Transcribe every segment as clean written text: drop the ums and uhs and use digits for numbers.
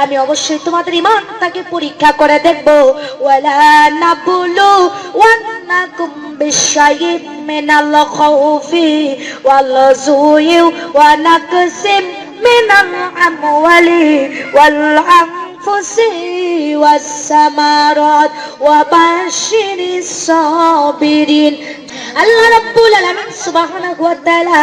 আমি অবশ্যই তোমাদের ঈমানটাকে পরীক্ষা করে দেখব। ওয়ালা নাবুলু ওয়ান্নাকুম বিশাইইন মিনাল খাউফি ওয়াল জুই ওয়া নাকসিম মিনাল আমওয়ালি ওয়াল আনফুসি ওয়াস সামারাত ওয়া বাশশিরিস সাবিরিন। আল্লাহ রাব্বুল আলামিন সুবহানাহু ওয়া তাআলা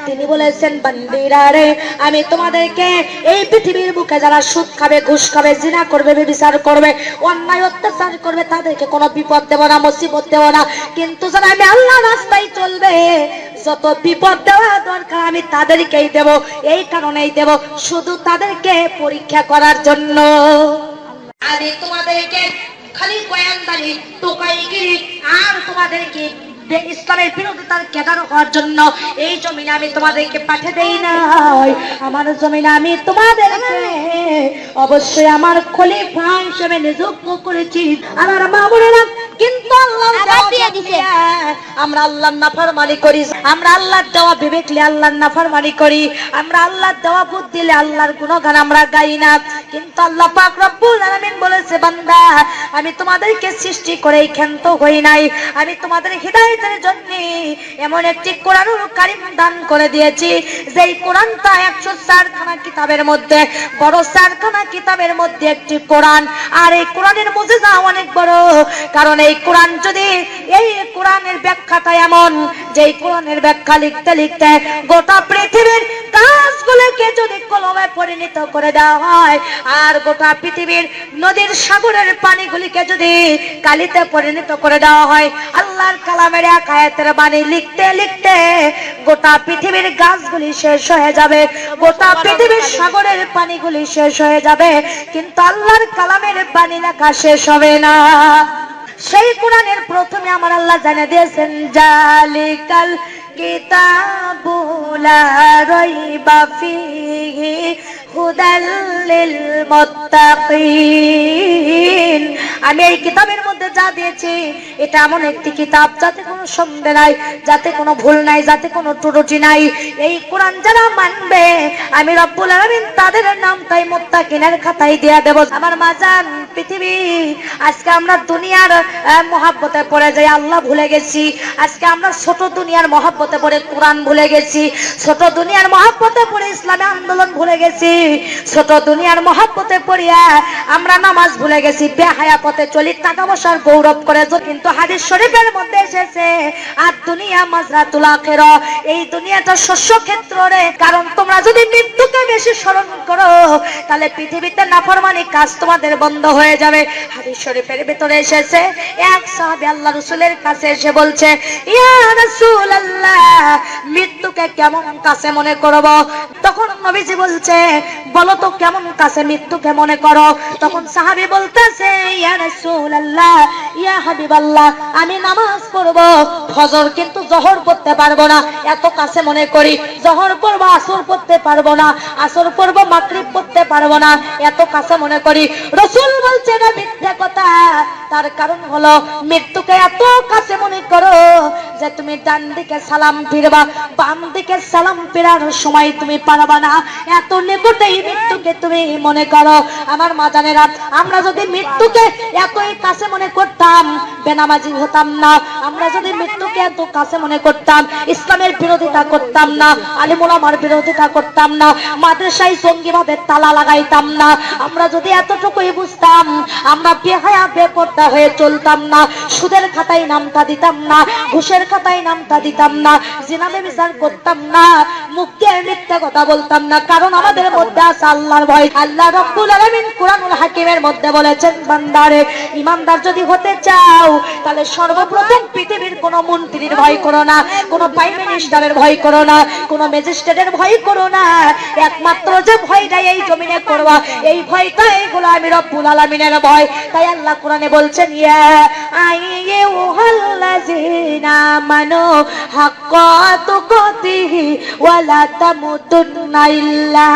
তিনি বলেছেন, বান্দিরা রে, আমি তোমাদেরকে এই পৃথিবীর বুকে যারা সুদ খাবে, ঘুষ খাবে, জিনা করবে, ব্যভিচার করবে, অন্যায় অত্যাচার করবে, তাদেরকে কোনো বিপদ দেব না, মুসিবত দেব না। কিন্তু যারা আমি আল্লাহর রাস্তায় চলবে, যত বিপদ দেওয়া দরকার আমি তাদেরকেই দেব। এই কারণেই দেব, শুধু তাদেরকে পরীক্ষা করার জন্য। আমি তোমাদেরকে খালি গোয়েন্দারি, টোকাইগিরি আর তোমাদেরকে ইসলামের বিরোধিতার কেদার হওয়ার জন্য এই জমিনে আমি তোমাদেরকে পাঠিয়ে দেই নাই। আমার জমিনে আমি তোমাদেরকে অবশ্যই আমার খলিফা হিসেবে নিযুক্ত করেছি। আমার মা বোনেরা, কিন্তু আমরা আল্লাহর নাফরমানি করি, আমরা আল্লাহর দেওয়া বিবেক নিয়ে আল্লাহর নাফরমানি করি, আমরা আল্লাহর দেওয়া বুদ্ধি দিলে আল্লাহর গুণগান আমরা গাই না। কিন্তু আল্লাহ পাক রব্বুল আলামিন বলেছে, বান্দা আমি তোমাদেরকে সৃষ্টি করেই ক্ষান্ত হই নাই, আমি তোমাদের হিদায়াতের জন্য এমন একটি কোরআনুল কারীম দান করে দিয়েছি, যেই কোরআনটা 104 খানা কিতাবের মধ্যে, বড় 4 খানা কিতাবের মধ্যে একটি কোরআন। আর এই কোরআনের মুজিজা অনেক বড়, কারণ এই কোরআন যদি, এই কোরআনের ব্যাখ্যাটা এমন যে এই কোরআনের ব্যাখ্যা লিখতে লিখতে গোটা পৃথিবীর কাজগুলোকে যদি কলমে পরিণত করে দেওয়া হয়, আর গোটা পৃথিবীর নদীর সাগরের পানিগুলিকে যদি কালিতে পরিণত করে দেওয়া হয়, আল্লাহর কালামের এক আয়াতের বাণী লিখতে লিখতে গোটা পৃথিবীর গাছগুলি শেষ হয়ে যাবে, গোটা পৃথিবীর সাগরের পানিগুলি শেষ হয়ে যাবে, কিন্তু আল্লাহর কালামের বাণী লেখা শেষ হবে না। সেই কোরআনের প্রথমে আমার আল্লাহ জানিয়ে দিয়েছেন, জালিকাল কিতাবু লা রাইবা ফীহি হুদাল লিল মুত্তাকিন। আমি এই কিতাবের মধ্যে যা দিয়েছি এটা এমন একটি কিতাব যাতে কোনো সন্দেহ নাই, যাতে কোনো ভুল নাই, যাতে কোনো ত্রুটি নাই। এই কোরআন যারা মানবে আমি রব্বুল আলামিন তাদের নামটাই মুত্তাকিনের খাতায় দিয়ে দেব। আমার মাজান পৃথিবী, আজকে আমরা দুনিয়ার মহাব্বতে পড়ে যাই, আল্লাহ ভুলে গেছি। আজকে আমরা ছোট দুনিয়ার মহাব্বতে পড়ে কোরআন ভুলে গেছি, ছোট দুনিয়ার মহাব্বতে পড়ে ইসলামী আন্দোলন ভুলে গেছি, ছোট দুনিয়ার মহাব্বতে পড়িয়া আমরা নামাজ ভুলে গেছি, বেহায়া পথে চলি, টাকা পয়সার গৌরব করে। কিন্তু হাদিস শরীফের মধ্যে এসেছে, আর দুনিয়া মাজরাতুল আখিরা, এই দুনিয়াটা শস্য ক্ষেত্র রে। কারণ তোমরা যদি মৃত্যুকে বেশি স্মরণ করো, তাহলে পৃথিবীতে নাফরমানি কাজ তোমাদের বন্ধ হয়ে যাবে। হাদিস শরীফের ভিতরে এসেছে, এক সাহাবী আল্লাহ রাসূলের কাছে এসে বলছে, ইয়া রাসূলুল্লাহ, মৃত্যুকে কেমন কাছে মনে করব? তখন নবীজি বলছে, বলো তো কেমন কাছে মৃত্যুকে মনে করো? তখন সাহাবী বলতেছে, ইয়া রাসূলুল্লাহ, ইয়া হাবিবাল্লাহ, আমি নামাজ পড়ব ফজর, কিন্তু জোহর পড়তে পারবো না, এত কাছে মনে করি। জোহর পড়ব, আসর পড়তে পারবো না, আসর পড়ব, মাগরিব পড়তে পারবো না, এত কাছে মনে করি। রাসূল বলছে, না মিথ্যা কথা। তার কারণ হলো মৃত্যুকে এত কাছে মনে করো যে তুমি ডান দিকে সালাম ফিরবা, বাম দিকে সালাম ফেরার সময় তুমি পারবা না, এত নিকটেই মৃত্যুকে তুমি মনে করো। আমার মাজানেরা, আমরা যদি মৃত্যুকে এতই কাছে মনে করতাম, বেনামাজি হতাম না। আমরা যদি মৃত্যুকে এত কাছে মনে করতাম, ইসলামের বিরোধিতা করতাম না, আলেম ওলামার বিরোধিতা করতাম না, মাদ্রাসায় জঙ্গিবাদের তালা লাগাইতাম না। আমরা যদি এতটুকুই বুঝতাম, আমরা বেহায়া বেপরদা হয়ে চলতাম না, সুদের খাতায় নামটা দিতাম না, ঘুষের খাতায় নামটা দিতাম না, জিনা ব্যভিচার করতাম না, মুখে মিথ্যা কথা বলতাম না। কারণ আমাদের মধ্যে আছে আল্লাহর ভয়। আল্লাহ রাব্বুল আলামিন কুরআনুল হাকিমের মধ্যে বলেছেন, বান্দারে, ইমানদার যদি হতে চাও, তাহলে সর্বপ্রথম পৃথিবীর কোন মন্ত্রীর ভয় করো না, কোন প্রাইম মিনিস্টারের ভয় করো না, কোন ম্যাজিস্ট্রেটের ভয় করো না। একমাত্র যে ভয়টা এই জমিনে করবা, এই ভয়টা এগুলো আমি রব্বুল আলামিনের ভয়। তাই আল্লাহ কোরআনে বলছেন, ইয়া আইয়ুহাল্লাযীনা আমানু হাক্কা তুকাতিহি ওয়া লা তামুতুন্না ইল্লা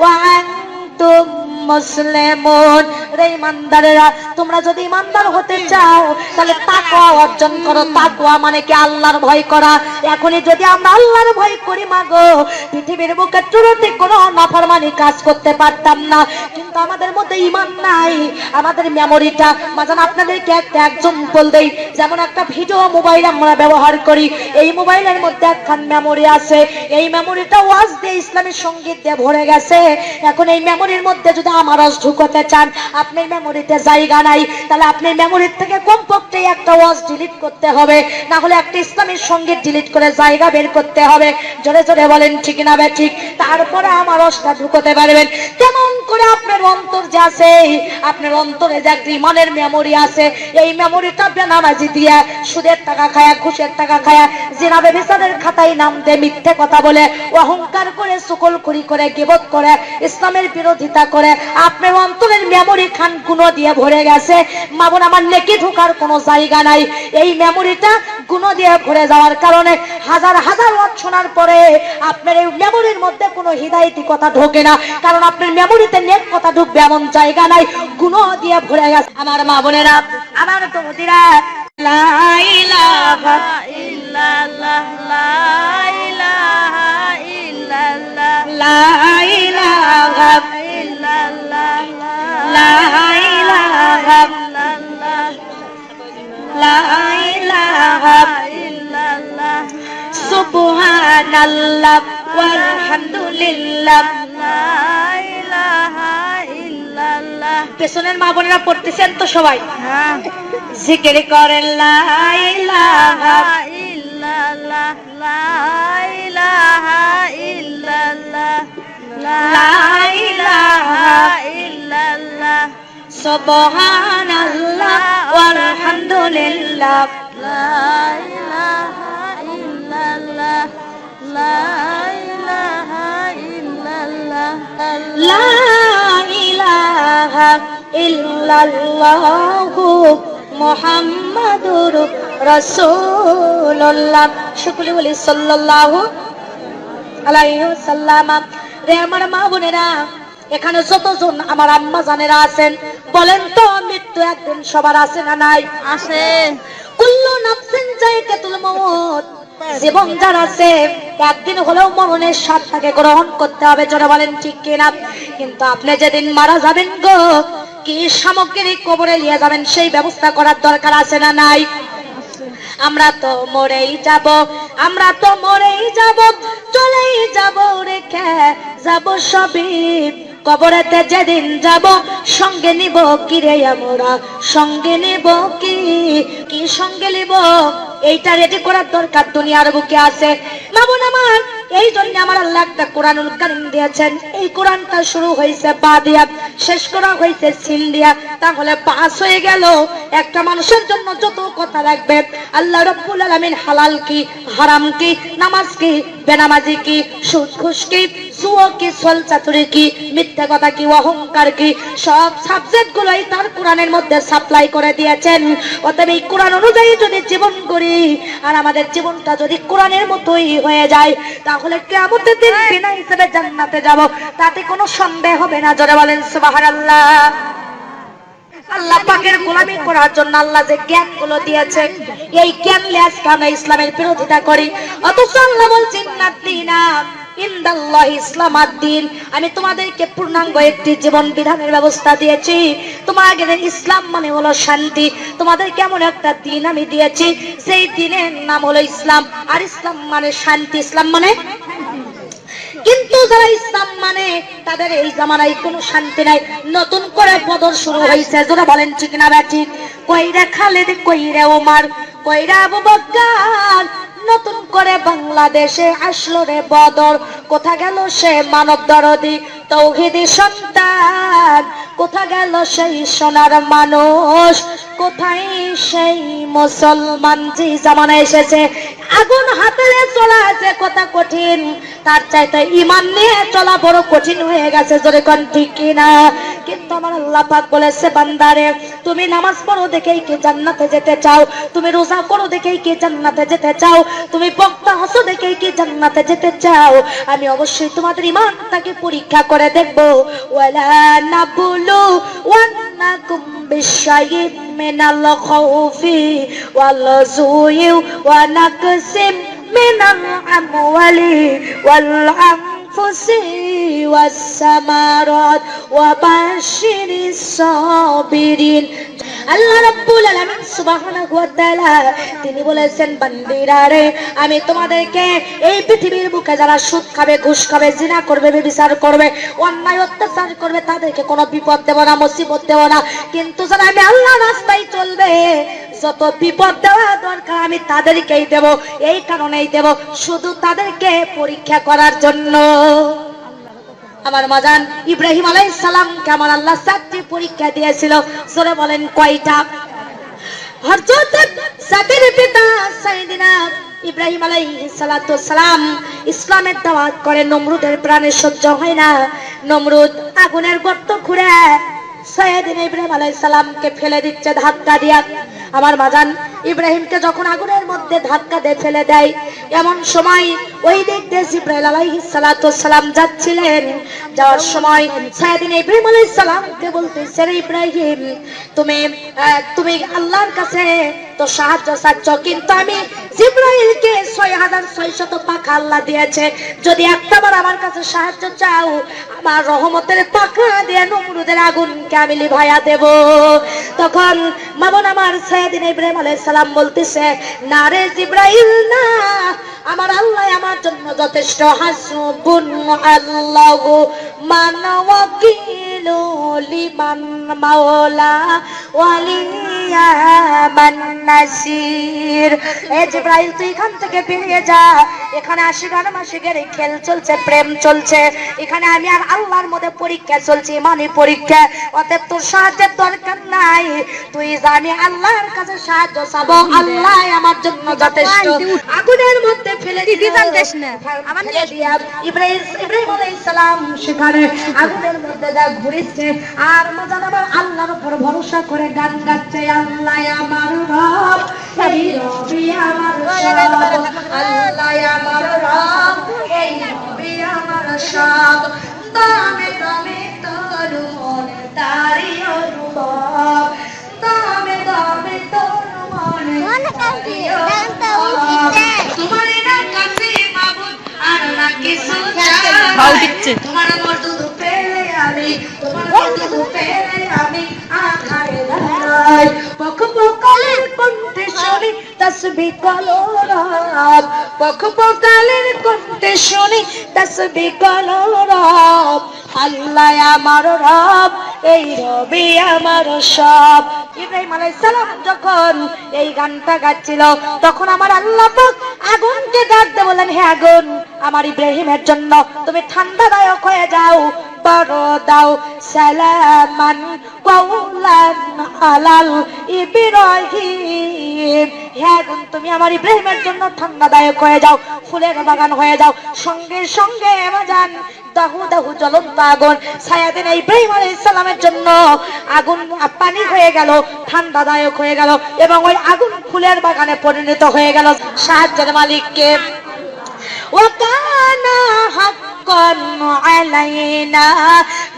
ওয়া আনতুম মুসলিমুন। রে ইমানদারেরা, তোমরা যদি ইমানদার হতে চাও তাহলে তাকওয়া অর্জন করো। তাকওয়া মানে কি? আল্লাহর ভয় করা। এখনই যদি আমরা আল্লাহর ভয় করি মাগো, পৃথিবীর বুকে চুরোতে কোনো নাফরমানি কাজ করতে পারতাম না। কিন্তু আমাদের মধ্যে ঈমান নাই, আমাদের মেমোরিটা মাঝান আপনাদেরকে একটা এক্সাম্পল দেই। যেমন একটা ভিডিও মোবাইল আমরা ব্যবহার করি, এই মোবাইলের মধ্যে একখান মেমোরি আছে, এই মেমোরিটা ওয়াজ দিয়ে ইসলামী সঙ্গীত দিয়ে ভরে গেছে। এখন এই মেমোরির মধ্যে যদি আমার রস ঢুকাতে চান, আপনার মেমোরিতে জায়গা নাই, তাহলে আপনি মেমোরির থেকে কমপক্ষে একটা ওয়াজ ডিলিট করতে হবে, না হলে একটা ইসলামী সঙ্গীত ডিলিট করে জায়গা বের করতে হবে। জোরে জোরে বলেন ঠিক না বে ঠিক? তারপরে আমার রসটা ঢুকাতে পারবেন। কেমন করে? আপনার অন্তর যে আছে, আপনার অন্তরে যে একটা ইমানের মেমোরি আছে, এই মেমোরিটা বেনামাজি দিয়া, সুদের টাকা খায়া, ঘুষের টাকা খায়া, জিনা ব্যভিচারের খাতায় নাম দিয়ে মিথ্যে কথা বলে, অহংকার করে, চুগলখড়ি করে, গীবত করে, ইসলামের বিরোধিতা করে আপনার অন্তরের মেমোরি খান গুণো দিয়ে ভরে গেছে। মা বোন আমার, নেকি ঢোকার কোনো জায়গা নাই। এই মেমোরিটা গুণো দিয়ে ভরে যাওয়ার কারণে হাজার হাজার ওয়াজ শোনার পরে আপনার এই মেমোরির মধ্যে কোনো হিদায়তি কথা ঢোকে না, কারণ আপনার মেমোরিতে নেক কথা ঢুকবে এমন জায়গা নাই, গুণো দিয়ে ভরে গেছে। আমার মা বোনেরা, আমার বন্ধুরা, লা ইলাহা ইল্লাল্লাহ, লা ইলাহা ইল্লাল্লাহ, লা ইলাহা ইল্লাল্লাহ, লা ইলাহা ইল্লাল্লাহ, লা ইলাহা ইল্লাল্লাহ, সুবহানাল্লাহ ওয়ালহামদুলিল্লাহ, লা ইলাহা ইল্লাল্লাহ। পেছনের মা বোনেরা পড়তেছেন তো সবাই? হ্যাঁ। জিকির করেন লা ইলাহা ইল্লাল্লাহ, লা ইলাহা ইল্লাল্লাহ, লা ইলাহা ইল্লাল্লাহ, সুবহানাল্লাহ ওয়ালহামদুলিল্লাহ, লা ইলাহা ইল্লাল্লাহ, লা ইলাহা ইল্লাল্লাহ, লা ইলাহা ইল্লাল্লাহু মুহাম্মাদুর রাসূলুল্লাহ। সকলে বলি সাল্লাল্লাহু আলাইহি ওয়াসাল্লাম। রে আমার মা বোনেরা, এখানে যতজন আমার আম্মা জানেরা আছেন, বলেন তো মৃত্যু একদিন সবার আছে না নাই? আছে। কুল্লু নাফসিন যায়কাতুল মউত। জীবন যার আছে একদিন হলেও মরণের স্বাদটাকে গ্রহণ করতে হবে। জোরে বলেন ঠিক কিনা? কিন্তু আপনি যেদিন মারা যাবেন গো, কি সামগ্রী কবরে নিয়ে যাবেন সেই ব্যবস্থা করার দরকার আছে না নাই? আমরা তো মরেই যাব, আমরা তো মরেই যাব, চলেই যাব, রেখে যাব সবই কবরেতে যেদিন যাব। সঙ্গে নিব কি রে আমরা, সঙ্গে নিব কি, কি সঙ্গে নিব এইটা রেডি করার দরকার দুনিয়ার বুকে আছে। মা বোন আমার, এই জন্য আমার আল্লাহ একটা কোরআনুল কারীম দিয়েছেন। এই কোরআনটা শুরু হয়েছে বা দিয়া, শেষ করা হয়েছে সিন দিয়া, তাহলে পাস হয়ে গেল। একটা মানুষের জন্য যত কথা রাখবে আল্লাহ রাব্বুল আলামিন, হালাল কি, হারাম কি, নামাজ কি, বেনামাজি কি, সুদ ঘুষ কি, জুয়া কি, ছল চাতুরি কি, মিথ্যা কথা কি, অহংকার কি, সব সাবজেক্ট গুলোই তার কোরআনের মধ্যে সাপ্লাই করে দিয়েছেন। অতএব এই কোরআন অনুযায়ী যদি জীবন করি আর আমাদের জীবনটা যদি কোরআনের মতোই হয়ে যায়, তাহলে কিয়ামতের দিন বিনা হিসেবে জান্নাতে যাব, তাতে কোনো সন্দেহ হবে না। জোরে বলেন সুবহানাল্লাহ। আল্লাহ পাকের গোলামি করার জন্য আল্লাহ যে জ্ঞান গুলো দিয়েছে, এই জ্ঞান নিয়ে আজকে আমরা ইসলামের বিরোধিতা করি। অথচ আল্লাহ বলছেন নাদিনা ইনদাল্লাহ ইসলাম আদ-দ্বীন, আমি তোমাদেরকে পূর্ণাঙ্গ একটি জীবন বিধানের ব্যবস্থা দিয়েছি। তোমাদের ইসলাম মানে হলো শান্তি। তোমাদের কেমন একটা দিন আমি দিয়েছি, সেই দিনের নাম হলো ইসলাম। আর ইসলাম মানে শান্তি, ইসলাম মানে। কিন্তু যারা ইসলাম মানে তাদের এই জামানায় কোনো শান্তি নাই। নতুন করে বদর শুরু হয়েছে। যারা বলেন ঠিক না ঠিক? কইরা খালিদ, কইরা ওমর, কইরা আবু বকর, নতুন করে বাংলাদেশে আসলো রে বদর। কোথা গেল সে মানব দরদি তৌহিদি সন্তান, কোথা গেল সেই সোনার মানুষ, কোথায় সেই মুসলমান? যে জামানা এসেছে আগুন হাতে চলা আছে কথা কঠিন, তার চাইতে ঈমান নিয়ে চলা বড় কঠিন হয়ে গেছে। জোরে কোন ঠিক কিনা? কিন্তু আমার আল্লাহ পাক বলেছে বান্দারে তুমি নামাজ পড়ো দেখেই কি জান্নাতে যেতে চাও, তুমি রোজা করো দেখেই কি জান্নাতে যেতে চাও, তুমি বক্তা হসো দেখেই কি জান্নাতে যেতে চাও, আমি অবশ্যই তোমাদের ঈমানটাকে পরীক্ষা করে দেখব। ওয়ালা নাবুলু ওয়ান্নাকুম বিশাইইম মিনাল খাউফি ওয়াল জুই ওয়া নাকসিম মিনাল আমওয়ালি ওয়াল আনফুসি ওয়াস সামারাত ওয়া বাশশিরিস সাবিরিন। আল্লাহ রাব্বুল আলামিন সুবহানাহু ওয়া তাআলা তিনি বলেছেন বান্দিরা রে আমি তোমাদেরকে এই পৃথিবীর বুকে যারা সুদ খাবে, ঘুষ খাবে, জিনা করবে, ব্যভিচার করবে, অন্যায় অত্যাচার করবে তাদেরকে কোনো বিপদ দেব না, মুসিবত দেব না, কিন্তু যারা আমি আল্লাহর রাস্তায় চলবে যত বিপদ দেওয়া দরকার আমি তাদেরকেই দেব। এই কারণেই দেব শুধু তাদেরকে পরীক্ষা করার জন্য। আমার মাজান ইব্রাহিম আলাইহিস সালামকে আমার আল্লাহ 7টি পরীক্ষা দিয়েছিল। জোরে বলেন কয়টা? হযরত জাতির পিতা সাইয়েদিনা ইব্রাহিম আলাইহিস সালাতু সালাম ইসলামের দাওয়াত করে, নমরুদের প্রাণে সহ্য হয় না, নমরুদ আগুনের গর্ত খুঁড়ে সাইয়েদিনা ইব্রাহিম আলাইহিস সালামকে ফেলে দিচ্ছে ধাক্কা দিয়া। আমার মাজান ইব্রাহিমকে যখন আগুনের মধ্যে ধাক্কা দিয়ে ফেলে দেয় এমন সময় ওই দিক দিয়ে জিবরাইল আলাইহিস সালাতু সালাম যাচ্ছিলেন। যাওয়ার সময় সাইয়েদিনা ইব্রাহিম আলাইহিস সালামকে বলতেছে রে ইব্রাহিম তুমি আল্লাহর কাছে তো সাহায্য চাচ্ছ, কিন্তু আমি জিবরাইলকে 6600 পাখা আল্লাহ দিয়েছে, যদি একটাবার আমার কাছে সাহায্য চাও আমার রহমতের পাখা দিয়ে নমরুদের আগুনকে আমি লিভাইয়া দেব। তখন মামুন আমার সাইয়েদিনা ইব্রাহিম আলাইহিস সালাম বলতেছে না রে জিবরাইল না, আমার আল্লাহ আমার জন্য যথেষ্ট, হাসবুন আল্লাহু মান ওয়াকিলু লিমান মাওলা ওয়ালিয়া মান নাসির। এ জিবরাইল তুই এখান থেকে বেরিয়ে যা, এখানে আশিকানা মাসিকের খেল চলছে, প্রেম চলছে, এখানে আমি আর আল্লাহর মধ্যে পরীক্ষা চলছে, ইমানি পরীক্ষা, অতএব তোর সাহায্যের দরকার নাই, তুই জানি আল্লাহর কাছে সাহায্য চাবো, আল্লাহ আমার জন্য যথেষ্ট। আগুনের মধ্যে ফেলে দিতে জানতেস না আমার ইব্রাহিম আলাইহিস সালাম সেখানে আগুনের মধ্যে যা ঘুরেছে আর মজান আবার আল্লাহর উপর ভরসা করে গান গাচ্ছে, আল্লাহ আমার রব, এই রবি আমার সব, আল্লাহ আমার রব, এই রবি আমার সব, দামে দামে তোর মন তারি অনুভব, দামে দামে তোর মন তারি অনুভব, তোমার না কাছে মাবুদ আর না কিছু চাই, তোমার মর্দুদ পেলে আমি, তোমার মর্দুদ পেলে আমি আখারে দাঁড়াই, পখ পকালের কণ্ঠে শুনি তাসবিহ করো রব, পখ পকালের কণ্ঠে শুনি তাসবিহ করো রব, আল্লাহ আমার রব, এই রবি আমার সব। ইব্রাহিম আলাইহিস সালাম যখন এই গানটা গাচ্ছিল তখন আমার আল্লাহ পাক আগুনকে ডাক দিয়ে বলেন হে আগুন আমার ইব্রাহিমের জন্য তুমি ঠান্ডাদায়ক হয়ে যাও, বড় দাও সালামান কাওলান আলাল ইব্রাহিম, হে আগুন তুমি আমার ইব্রাহিমের জন্য ঠান্ডাদায়ক হয়ে যাও, ফুলের বাগান হয়ে যাও। সঙ্গে সঙ্গে বাজান দাহু দাহু জ্বলন্ত আগুন সাইয়েদিনা ইব্রাহিম আলাইহিস সালামের জন্য আগুন পানি হয়ে গেল, ঠান্ডাদায়ক হয়ে গেল এবং ওই আগুন ফুলের বাগানে পরিণত হয়ে গেল। সাহায্যের মালিককে ওয়াকানা হাক্কান আলাইনা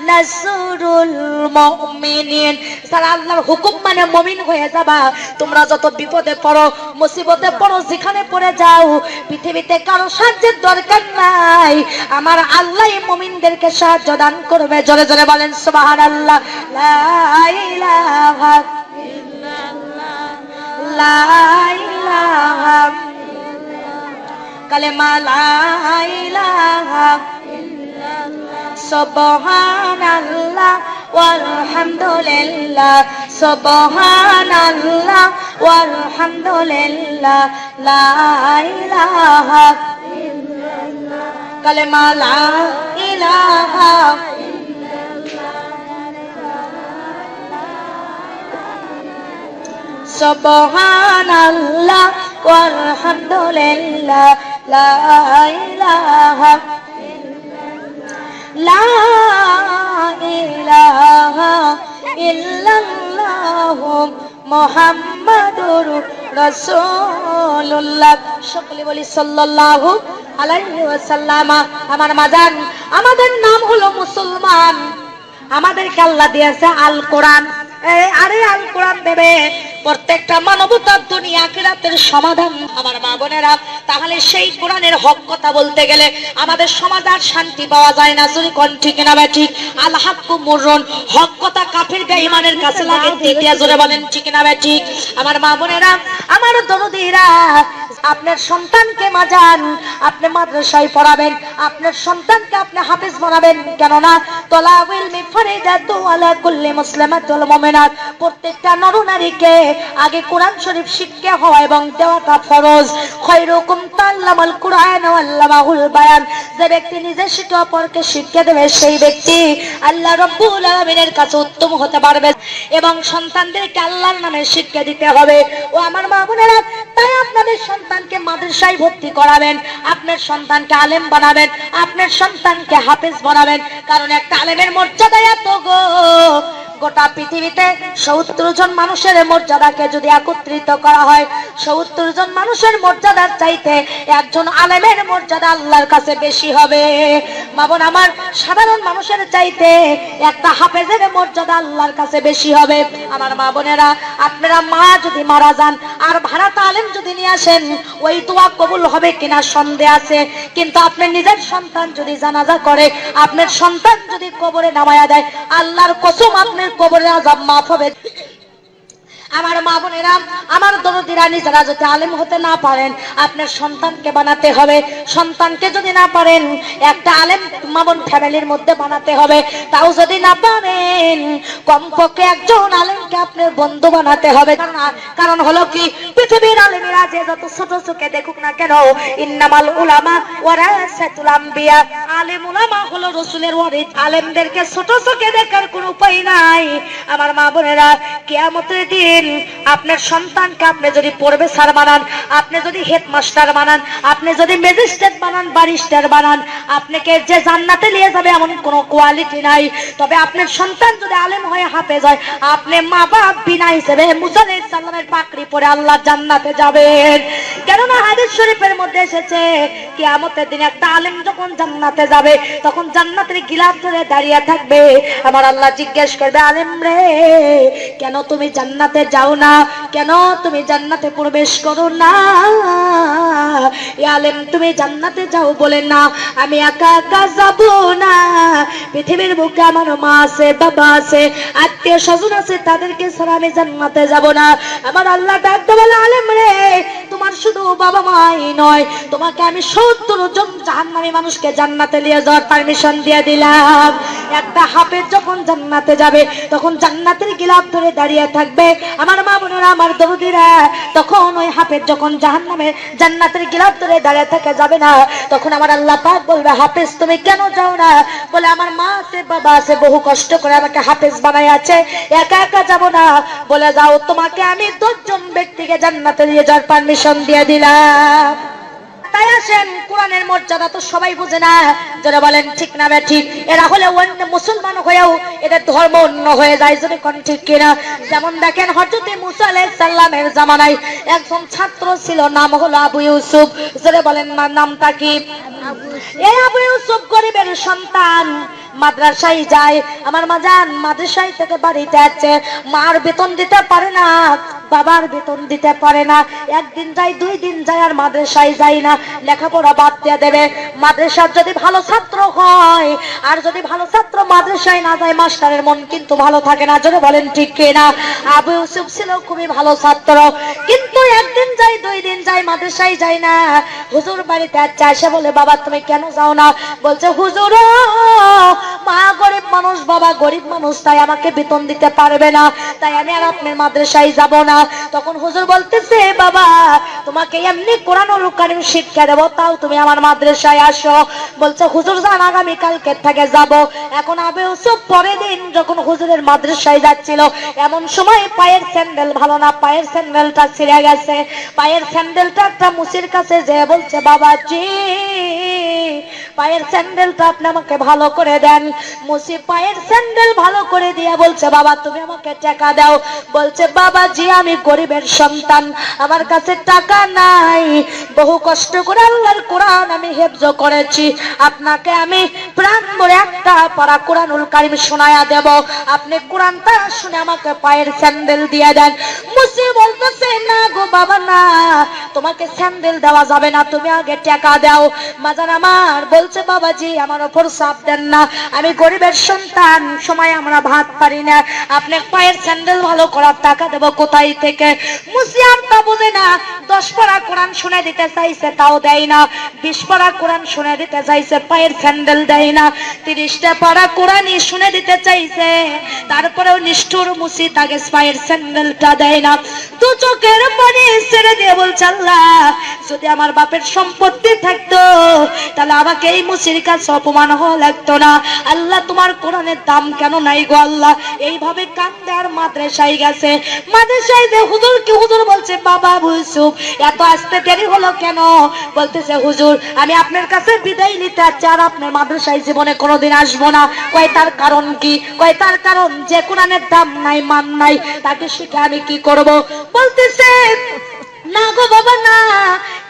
নাসরুল মুমিনিন, যারা আল্লাহর হুকুম মানে মুমিন হয়ে যাবা, তোমরা যত বিপদে পড়ো, মুসিবতে পড়ো, যেখানে পড়ে যাও, পৃথিবীতে কারো সাহায্যের দরকার নাই, আমার আল্লাহ মুমিনদেরকে সাহায্য দান করবে। জোরে জোরে বলেন সুবহানাল্লাহ। লা ইলাহা ইল্লাল্লাহ, লা ইলাহা কালেমা লা ইলাহা ইল্লাল্লাহ, সুবহানাল্লাহ ওয়ালহামদুলিল্লাহ, সুবহানাল্লাহ ওয়ালহামদুলিল্লাহ, লা ইলাহা ইল্লাল্লাহ কালেমা লা ইলাহা সুবহানাল্লাহ ওয়ালহামদুলিল্লাহ, লা ইলাহা লা ইলাহা ইল্লাল্লাহু মুহাম্মাদুর রাসূলুল্লাহ। সকলে বলি সাল্লাল্লাহু আলাইহি ওয়াসাল্লাম। আমার মাজান, আমাদের নাম হলো মুসলমান, আমাদেরকে আল্লাহ দিয়েছে আল কোরআন। আরে আল কোরআন দেবে প্রত্যেকটা মানবতার দুনিয়া আখিরাতের সমাধান। আমার মা বোনেরা, তাহলে সেই কোরআনের হক কথা বলতে গেলে আমাদের সমাজ আর শান্তি পাওয়া যায় না। যদি কোন ঠিক না বা ঠিক, আল হাক্কু মুররুন, হক কথা কাফির বেঈমানের কাছে লাগে দ্বিতীয়। জোরে বলেন ঠিক না বা ঠিক। আমার মা বোনেরা, আমার দরদিরা, আপনার সন্তানকে মাজান আপনি মাদ্রাসায় পড়াবেন, আপনার সন্তানকে আপনি হাফেজ বানাবেন। কেননা তলাবুল মিফরিদাতু আলা কুল্লি মুসলিমাতুল মুমিনাত, প্রত্যেকটা নরনারীকে আগে কোরআন শরীফ শিক্ষা হওয়া এবং দেওয়াটা ফরজ। খায়রুকুম তাআল্লামাল কুরআন ওয়া আল্লামাহুল বায়ান, যে ব্যক্তি নিজে শিক্ষা অপরকে শিক্ষা দেবে সেই ব্যক্তি আল্লাহ রাব্বুল আলামিনের কাছে উত্তম হতে পারবে। এবং সন্তানদেরকে আল্লাহর নামে শিক্ষা দিতে হবে। ও আমার মা বোনেরা, তাই আপনাদের সন্তানকে মাদ্রাসায় ভর্তি করাবেন, আপনার সন্তানকে আলেম বানাবেন, আপনার সন্তানকে হাফেজ বানাবেন। কারণ একটা আলেমের মর্যাদা এত গো, গোটা পৃথিবীতে ৭০ জন মানুষের মর্যাদাকে যদি একত্রিত করা হয়, ৭০ জন মানুষের মর্যাদার চাইতে একজন আলেমের মর্যাদা আল্লাহর কাছে বেশি হবে। মা বোন আমার, সাধারণ মানুষের চাইতে একটা হাফেজের মর্যাদা আল্লাহর কাছে বেশি হবে। আমার মা বোনেরা, আপনারা মা যদি মারা যান আর ভাড়াটা আলেম যদি নিয়ে আসেন, ওই দোয়া কবুল হবে কিনা সন্দেহ আছে। কিন্তু আপনার নিজের সন্তান যদি জানাজা করে, আপনার সন্তান যদি কবরে নামায়া দেয়, আল্লাহর কসম আপনার কবরের আযাব মাফ হবে। আমার মা বোনেরা, আমার দরদিরা, নিজেরা যদি আলেম হতে না পারেন, আপনার সন্তানকে বানাতে হবে। সন্তানকে যদি না পারেন, একটা আলেম মা বোন ফ্যামিলির মধ্যে বানাতে হবে। তাও যদি না পারেন, কমপক্ষে একজন আলেমকে আপনার বন্ধু বানাতে হবে। কারণ হলো কি, পৃথিবীর আলেমেরা যে যত ছোট চোখে দেখুক না কেন, ইন্নামাল উলামা ওয়ারাসাতুল আম্বিয়া, আলেম উলামা হলো রাসূলের ওয়ারিস। আলেমদেরকে ছোট চোখে দেখার কোনো উপায় নাই। আমার মা বোনেরা, কিয়ামতের দিন আপনার সন্তানকে আপনি যদি প্রফেসর বানান, আপনি যদি হেডমাস্টার বানান, আপনি যদি ম্যাজিস্ট্রেট বানান, ব্যারিস্টার বানান, আপনাকে যে জান্নাতে নিয়ে যাবে এমন কোনো কোয়ালিটি নাই। তবে আপনার সন্তান যদি আলেম হয়ে হাফেজ হয়, আপনি মা বাপ বিনা হিসেবে মুসা আলাইহিস সালামের পাকড়ি পরে আল্লাহ জান্নাতে যাবেন। কেননা হাদিস শরীফের মধ্যে এসেছে, কিয়ামতের দিন একটা আলেম যখন জান্নাতে যাবে, তখন জান্নাতের গিলাফ ধরে দাঁড়িয়ে থাকবে। আমার আল্লাহ জিজ্ঞেস করবে, আলেম রে, কেন তুমি জান্নাতে যাও না? কেন তুমি জান্নাতে প্রবেশ করো না? আলেম, তুমি জান্নাতে যাও বলে না, আমি একা একা যাব না। পৃথিবীর বুকে আমার মা আছে, বাবা আছে, আত্মীয় স্বজন আছে, তাদেরকে ছাড়া আমি জান্নাতে যাব না। আমার আল্লাহ ডাকতে বলে, আলেম রে, তোমার শুধু বাবা মাই নয়, তোমাকে আমি ৭০ জন জাহান্নামী মানুষকে জান্নাতে নিয়ে যাওয়ার পারমিশন দিয়ে দিলাম। একটা হাফেজ যখন জান্নাতে যাবে, তখন জান্নাতের গিলাফ ধরে দাঁড়িয়ে থাকবে। আমার মা বোনেরা, আমার দরদিরা, তখন ওই হাফেজ যখন জাহান্নামে জান্নাতের গিলাফ ধরে দাঁড়িয়ে থাকে যাবে না, তখন আমার আল্লাহ পাক বলবে, হাফেজ তুমি কেন যাও না? বলে, আমার মা আছে, বাবা আছে, বহু কষ্ট করে আমাকে হাফেজ বানাই আছে, একা একা যাব না। বলে, যাও, তোমাকে আমি ১০ জন ব্যক্তিকে জান্নাতে নিয়ে যাওয়ার পারমিশন দিয়ে দিলাম। তাই আসেন, কোরআনের মর্যাদা তো সবাই বুঝে না। যারা বলেন ঠিক না বে ঠিক, এরা হলে অন্য মুসলমান হয়েও এদের ধর্ম অন্য হয়ে যায়। যদি কোন ঠিক কিনা? যেমন দেখেন, হযরত মুসা আলাইহিস সালামের জামানায় একজন ছাত্র ছিল, নাম হলো আবু ইউসুফ। যারা বলেন নামটা কি? এই আবু ইউসুফ গরিবের সন্তান, মাদ্রাসায় যায়। আমার মাজান মাদ্রাসায় থেকে বাড়িতে আছে, মার বেতন দিতে পারে না, বাবার বেতন দিতে পারে না। একদিন যায়, 2 দিন যায়, আর মাদ্রাসায় যায় না। লেখাপড়া বাদ দিয়ে দেবে। মাদ্রাসার যদি ভালো ছাত্র হয়, আর যদি ভালো ছাত্র মাদ্রাসায় না যায়, মাস্টারের মন কিন্তু ভালো থাকে না। যদি বলেন ঠিক কিনা? আবু ইউসুফ ছিল খুবই ভালো ছাত্র, কিন্তু একদিন যায়, 2 দিন যায়, মাদ্রাসায় যায় না। হুজুর বাড়িতে আসে, বলে, বাবা তুমি কেন যাও না? বলছে, হুজুর, মা গরিব মানুষ, বাবা গরিব মানুষ, তাই আমাকে বেতন দিতে পারবে না, তাই আমি আর আপনার মাদ্রাসায় যাব না। তখন হুজুর বলতেছে, বাবা তোমাকে এমনি কোরআনুল কারীম শিক্ষা দেব, তাও তুমি আমার মাদ্রাসায় আসো। বলছে হুজুর যান, আগামী কালকে থেকে যাব। এখন আবু ইউসুফ পরের দিন যখন হুজুরের মাদ্রাসায় যাচ্ছিল, এমন সময় পায়ের স্যান্ডেল ভালো না, পায়ের স্যান্ডেলটা ছিঁড়ে গেছে। পায়ের স্যান্ডেলটা একটা মুসির কাছে যে বলছে, বাবাজি পায়ের স্যান্ডেলটা আপনি আমাকে ভালো করে দেন। মুসি পায়ের স্যান্ডেল ভালো করে দিয়ে বলছে, বাবা তুমি আমাকে টাকা দাও। বলছে, বাবাজি আমি গরিবের সন্তান, আমার কাছে টাকা নাই, বহু কষ্ট করে আল্লাহর কোরআন আমি হেফজ করেছি, আপনাকে আমি প্রাণ ভরে একটা পারা কোরআনুল কারীম শোনায়া দেব, আপনি কোরআনটা শুনে আমাকে পায়ের স্যান্ডেল দিয়ে দেন। মুসি বলতেছে, না গো বাবা না, তোমাকে স্যান্ডেল দেওয়া যাবে না, তুমি আগে টাকা দাও। মাজান আমার বলছে, বাবাজি আমার উপর চাপ দেন না, আমি গরিবের সন্তান, সময় আমরা ভাত পারি না, আপনি পায়ের স্যান্ডেল ভালো করার টাকা দেব কোথায় থেকে? মুসি আর তা বোঝে না, 10 পারা কোরআন শুনে দিতে চাইছে তাও দেয় না, 20 পারা কোরআন শুনে দিতে চাইছে পায়ের স্যান্ডেল দেয় না, 30টা পারা কোরআনই শুনে দিতে চাইছে, তারপরেও নিষ্ঠুর মুসি তাকে পায়ের স্যান্ডেলটা দেয় না। দু চোখের পানি ছেড়ে দিয়ে বলছে, আল্লাহ যদি আমার বাপের সম্পত্তি থাকতো তাহলে আমাকে এই মুসির কাছে অপমান হওয়া লাগতো না। আল্লাহ তোমার কোরআনের দাম কেন নাই গো আল্লাহ? এইভাবে কান্দে আর মাদ্রাসায় গেছে। মাদ্রাসায় যে হুজুর কি হুজুর বলছে, বাবা আবু ইউসুফ এত আসতে দেরি হলো কেন? বলতেছে, হুজুর আমি আপনার কাছে বিদায় নিতে চাচ্ছি, আর আপনার মাদ্রাসায় জীবনে কোনোদিন আসবো না। কয় তার কারণ কি? কয় তার কারণ যে কোরআনের দাম নাই মান নাই, তাকে শিখে আমি কি করব? বলতেছে, না গো বাবা না,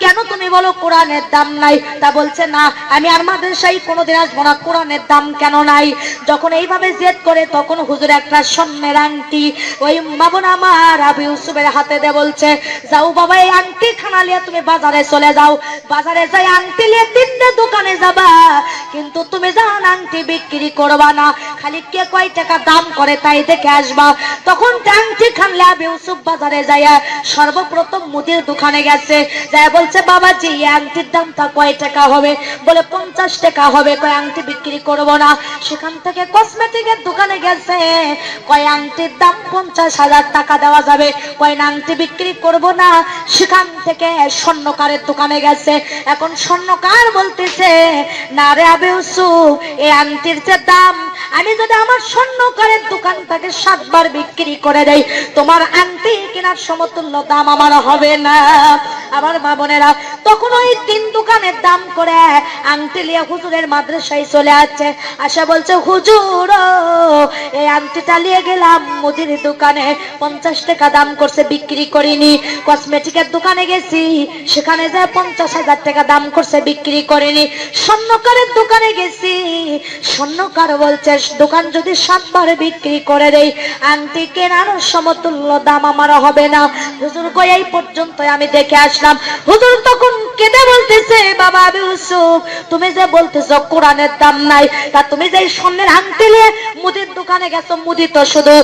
কেন তুমি বলো কোরআনের দাম নাই? তা বলছে, না আমি আর মাদ্রাসায় কোনোদিন আসবো না, কোরআনের দাম কেন নাই? যখন এইভাবে জেদ করে তখন হুজুর একটা স্বর্ণের আংটি ওই বাবুন আমার আবু ইউসুফের হাতে দে বলছে, যাও বাবা এই আংটি খানা নিয়ে তুমি বাজারে চলে যাও, বাজারে যাই আংটি নিয়ে 3টে দোকানে যাবা, কিন্তু তুমি জান আংটি বিক্রি করবা না, খালি কে কয় টাকা দাম করে তাই দেখে আসবা। তখন আংটি খানলে আবু ইউসুফ বাজারে যায় সর্বপ্রথম মুদির দোকানে গেছে, যায় বলছে, বাবাজি এই আংটির দামটা কয় টাকা হবে? বলে 50 টাকা হবে। কয় আংটি বিক্রি করব না। সেখান থেকে কসমেটিকের দোকানে গেছে, কয় আংটির দাম 50,000 টাকা দেওয়া যাবে, কয় না আংটি বিক্রি করব না। সেখান থেকে স্বর্ণকারের দোকানে গেছে, এখন স্বর্ণকার বলতেছে, না রে আবু ইউসুফ এই আংটির যে দাম, আমি যদি আমার স্বর্ণকারের দোকানটাকে 7 বার বিক্রি করে দেই, তোমার আংটি কেনার সমতুল্য দাম আমার হবে না। আমার মা বোনেরা তখন ওই 3 দোকানের দাম করে আংটি লিয়ে হুজুরের মাদ্রাসায় চলে আসছে। আশা বলছে, হুজুর এই আংটিটা নিয়ে গেলাম মুদির দোকানে, 50 টাকা দাম করছে, বিক্রি করিনি। কসমেটিকের দোকানে গেছি, সেখানে যে 50,000 টাকা দাম করছে, বিক্রি করিনি। স্বর্ণকারের দোকানে গেছি, স্বর্ণকার বলছে দোকান যদি 7 বার বিক্রি করে দেই, আংটি কেনার সমতুল্য দাম আমার হবে না। হুজুর কই এই পর্যন্ত আমি দেখে আসলাম। হুজুর তখন কেঁদে বলতেছে, বাবা আবু ইউসুফ তুমি যে বলতেছো কোরআনের দাম নাই, তা তুমি যে স্বর্ণের আংটি নিয়ে মুদির দোকানে গেছো, মুদি তো শুধু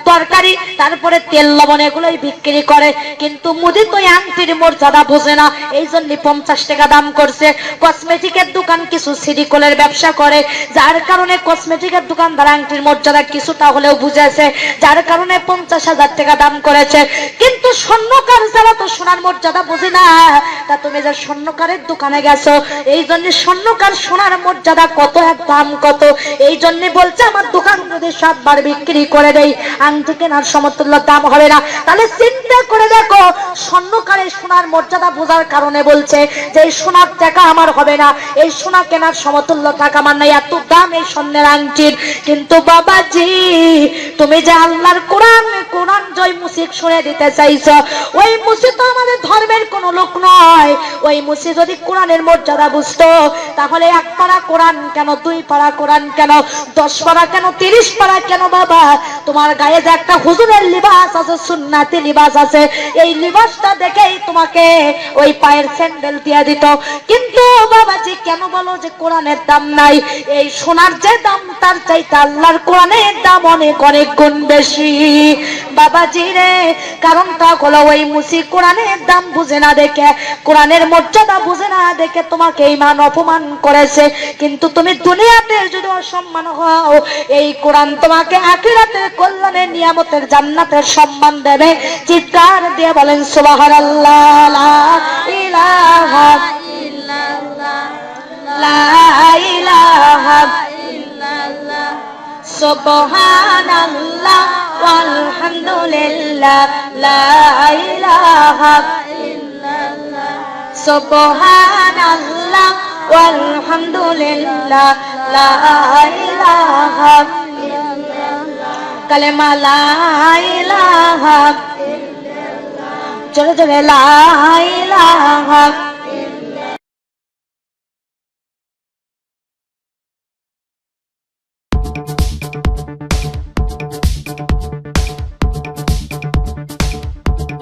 তরকারি তারপরে তেল লবণ এগুলোই বিক্রি করে, কিন্তু মুদি তো আংটির মর্যাদা বোঝে না, এই জন্য 50 টাকা দাম করছে। কসমেটিকের দোকান কিছু সিরিকলের ব্যবসা করে, যার কারণে কসমেটিকের দোকানদার আংটির মর্যাদা কিছুটা হলেও বুঝেছে, যার কারণে 50,000 টাকা দাম করেছে। কিন্তু স্বর্ণকার যারা তো সোনার মর্যাদা বুঝে না, তা তুমি যে স্বর্ণকারের দোকানে গেছো, এই জন্য স্বর্ণকার সোনার মর্যাদা কত, এক দাম কত, এই জন্য বলছে আমার দোকান যদি 7 বার বিক্রি করে দেই, আংটি কেনার সমতুল্য দাম হবে না। তাহলে চিন্তা করে দেখো, স্বর্ণকারের সোনার মর্যাদা বোঝার কারণে বলছে যে এই সোনার টাকা আমার হবে না, এই সোনা কেনার সমতুল্য টাকা আমার নাই, এত দাম এই স্বর্ণের আংটির। কিন্তু বাবাজি তুমি যে আল্লাহর কোরআন কোরআন জয় মুসিক শুনে দিতে চাইছো, ওই মুসি তো আমাদের ধর্মের কোন লোক নয়। ওই মুসি যদি কোরআনের মর্যাদা বুঝতো, তাহলে 1 পারা কোরআন কেন, 2 পারা কোরআন কেন, 10 পারা কেন, 30 পারা কেন? বাবা তোমার গায়ে যে একটা হুজুরের লিবাস আছে, সুন্নাতি লিবাস আছে, এই লিবাসটা দেখেই তোমাকে ওই পায়ের স্যান্ডেল দিয়ে দিত। কিন্তু বাবাজি কেন বলো যে কোরআনের দাম নাই? এই সোনার যে দাম, তার চাইতে আল্লাহর কোরআনের দাম অনেক অনেক গুণ বেশি। বাবাজি রে, কারণটা হলো ওই মুসি কোরআনের দাম বুঝে না দেখে, কোরআনের মর্যাদা বুঝে না দেখে তোমাকে ইমান অপমান করেছে। কিন্তু তুমি দুনিয়াতে যদি অসম্মান হও, এই কোরআন তোমাকে আখিরাতে কল্যাণের নিয়ামতের জান্নাতের সম্মান দেবে। চিৎকার দিয়ে বলেন সুবহানাল্লাহ। লা ইলাহা ইল্লাল্লাহ, লা ইলাহা ইল্লাল্লাহ, সুবহানাল্লাহ ওয়ালহামদুলিল্লাহ, লা ইলাহা ইল্লাল্লাহ, সুবহানাল্লাহ ওয়ালহামদুলিল্লাহ, লা ইলাহা ইল্লাল্লাহ, কালেমা লা ইলাহা ইল্লাল্লাহ, জোরে জোরে লা ইলাহা